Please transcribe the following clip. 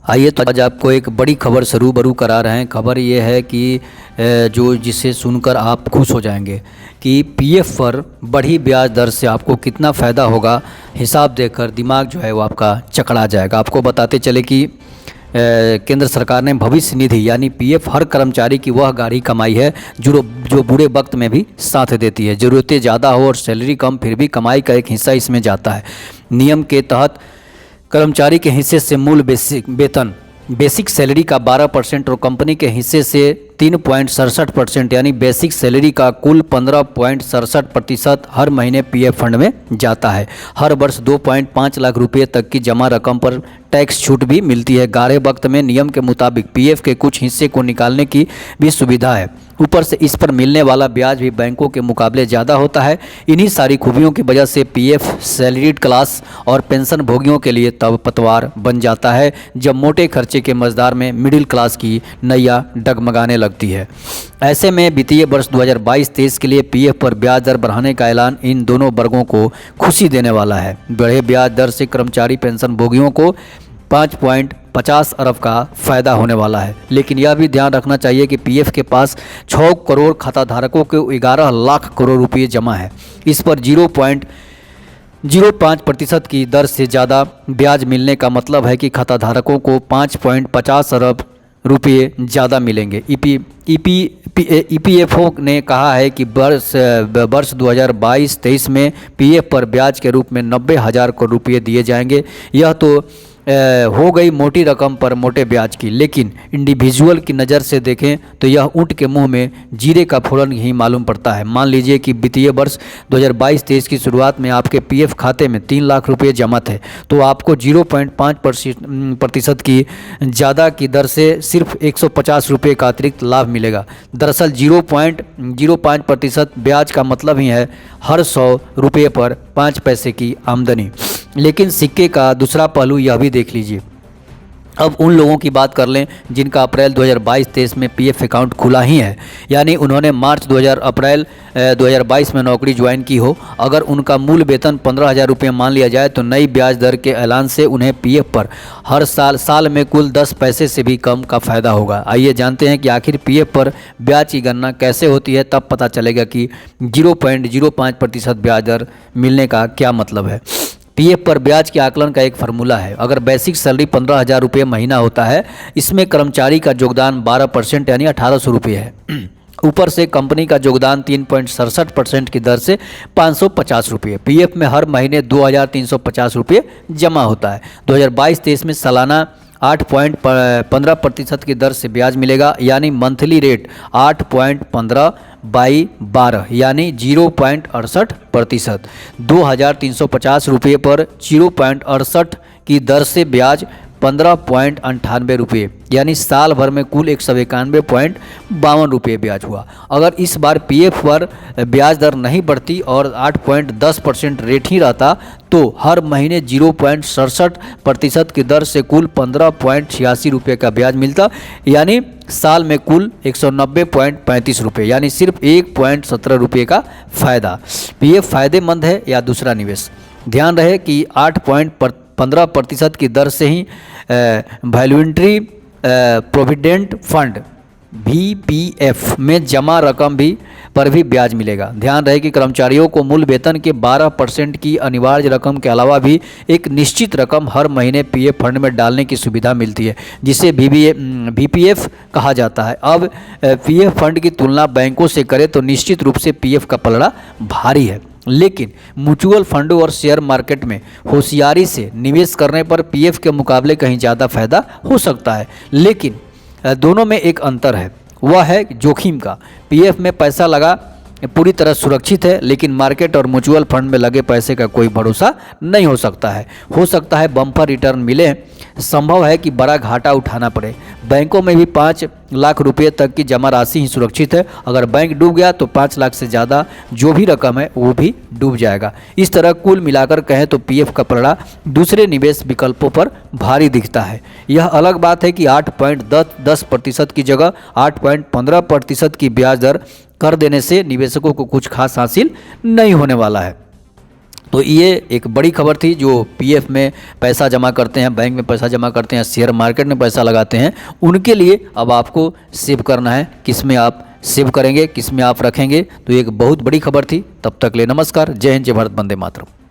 आइए तो आज आपको एक बड़ी खबर से रूबरू करा रहे हैं। खबर ये है कि जिसे सुनकर आप खुश हो जाएंगे कि पीएफ पर बढ़ी ब्याज दर से आपको कितना फ़ायदा होगा। हिसाब देखकर दिमाग जो है वो आपका चकरा जाएगा। आपको बताते चले कि केंद्र सरकार ने भविष्य निधि यानी पीएफ हर कर्मचारी की वह गाढ़ी कमाई है जो बुरे वक्त में भी साथ देती है। ज़रूरतें ज़्यादा हो और सैलरी कम, फिर भी कमाई का एक हिस्सा इसमें जाता है। नियम के तहत कर्मचारी के हिस्से से मूल बेसिक सैलरी का 12% और कंपनी के हिस्से से 3.67% यानी बेसिक सैलरी का कुल 15.67% हर महीने पीएफ फंड में जाता है। हर वर्ष 2.5 लाख रुपये तक की जमा रकम पर टैक्स छूट भी मिलती है। गाढ़े वक्त में नियम के मुताबिक पीएफ के कुछ हिस्से को निकालने की भी सुविधा है। ऊपर से इस पर मिलने वाला ब्याज भी बैंकों के मुकाबले ज़्यादा होता है। इन्हीं सारी खूबियों की वजह से पीएफ सैलरीड क्लास और पेंशन भोगियों के लिए तब पतवार बन जाता है जब मोटे खर्चे के मज़दार में मिडिल क्लास की नैया डगमगाने लगती है। ऐसे में वित्तीय वर्ष 2022-23 के लिए पीएफ पर ब्याज दर बढ़ाने का ऐलान इन दोनों वर्गों को खुशी देने वाला है। बढ़े ब्याज दर से कर्मचारी पेंशन भोगियों को 5.50 अरब का फ़ायदा होने वाला है। लेकिन यह भी ध्यान रखना चाहिए कि पीएफ के पास 6 करोड़ खाताधारकों के 11 लाख करोड़ रुपये जमा है। इस पर 0.05% की दर से ज़्यादा ब्याज मिलने का मतलब है कि खाताधारकों को 5.50 अरब रुपये ज़्यादा मिलेंगे। ईपीएफओ ने कहा है कि वर्ष 2022-23 में पीएफ पर ब्याज के रूप में 90,000 करोड़ रुपये दिए जाएंगे। यह तो हो गई मोटी रकम पर मोटे ब्याज की, लेकिन इंडिविजुअल की नज़र से देखें तो यह ऊँट के मुंह में जीरे का फोड़न ही मालूम पड़ता है। मान लीजिए कि वित्तीय वर्ष 2022-23 की शुरुआत में आपके पीएफ खाते में 3 लाख रुपये जमा थे, तो आपको 0.5% की ज़्यादा की दर से सिर्फ 150 रुपये का अतिरिक्त लाभ मिलेगा। दरअसल 0.05% ब्याज का मतलब ही है हर 100 रुपये पर 5 पैसे की आमदनी। लेकिन सिक्के का दूसरा पहलू यह भी देख लीजिए। अब उन लोगों की बात कर लें जिनका अप्रैल 2022-23 में पीएफ अकाउंट खुला ही है, यानी उन्होंने अप्रैल 2022 में नौकरी ज्वाइन की हो। अगर उनका मूल वेतन 15,000 रुपये मान लिया जाए तो नई ब्याज दर के ऐलान से उन्हें पीएफ पर हर साल में कुल 10 पैसे से भी कम का फ़ायदा होगा। आइए जानते हैं कि आखिर पीएफ पर ब्याज की गणना कैसे होती है। तब पता चलेगा कि 0.05% ब्याज दर मिलने का क्या मतलब है। पीएफ पर ब्याज के आकलन का एक फार्मूला है। अगर बेसिक सैलरी 15,000 रुपये महीना होता है, इसमें कर्मचारी का योगदान 12% यानी 1,800 रुपये है। ऊपर से कंपनी का योगदान 3.67% की दर से 550 रुपये। पीएफ में हर महीने 2,350 रुपये जमा होता है। 2022-23 में सालाना 8.15% की दर से ब्याज मिलेगा, यानी मंथली रेट 8.15/12 यानी 0.68%। 2,350 रुपये पर 0.68 की दर से ब्याज 15.98 रुपये, यानी साल भर में कुल 191.52 रुपये ब्याज हुआ। अगर इस बार पीएफ पर ब्याज दर नहीं बढ़ती और 8.10% रेट ही रहता तो हर महीने 0.67% की दर से कुल 15.86 रुपये का ब्याज मिलता, यानी साल में कुल 190.35 रुपये, यानी सिर्फ 1.17 रुपये का फ़ायदा। पीएफ फ़ायदेमंद है या दूसरा निवेश? ध्यान रहे कि 8.15% की दर से ही वॉलंटरी प्रोविडेंट फंड VPF में जमा रकम पर भी ब्याज मिलेगा। ध्यान रहे कि कर्मचारियों को मूल वेतन के 12% की अनिवार्य रकम के अलावा भी एक निश्चित रकम हर महीने पीएफ फंड में डालने की सुविधा मिलती है, जिसे VPF कहा जाता है। अब पीएफ फंड की तुलना बैंकों से करें तो निश्चित रूप से पीएफ का पलड़ा भारी है, लेकिन म्यूचुअल फंडों और शेयर मार्केट में होशियारी से निवेश करने पर पीएफ के मुकाबले कहीं ज़्यादा फायदा हो सकता है। लेकिन दोनों में एक अंतर है, वह है जोखिम का। पीएफ में पैसा लगा पूरी तरह सुरक्षित है, लेकिन मार्केट और म्यूचुअल फंड में लगे पैसे का कोई भरोसा नहीं हो सकता है बम्पर रिटर्न मिले, संभव है कि बड़ा घाटा उठाना पड़े। बैंकों में भी 5 लाख रुपए तक की जमा राशि ही सुरक्षित है। अगर बैंक डूब गया तो 5 लाख से ज़्यादा जो भी रकम है वो भी डूब जाएगा। इस तरह कुल मिलाकर कहें तो पीएफ का पलड़ा दूसरे निवेश विकल्पों पर भारी दिखता है। यह अलग बात है कि 8.10% की जगह 8.15% की ब्याज दर कर देने से निवेशकों को कुछ खास हासिल नहीं होने वाला है। तो ये एक बड़ी खबर थी। जो पीएफ में पैसा जमा करते हैं, बैंक में पैसा जमा करते हैं, शेयर मार्केट में पैसा लगाते हैं, उनके लिए अब आपको सेव करना है। किस में आप सेव करेंगे, किस में आप रखेंगे, तो एक बहुत बड़ी खबर थी। तब तक ले नमस्कार, जय हिंद, जय भारत, वंदे मातरम।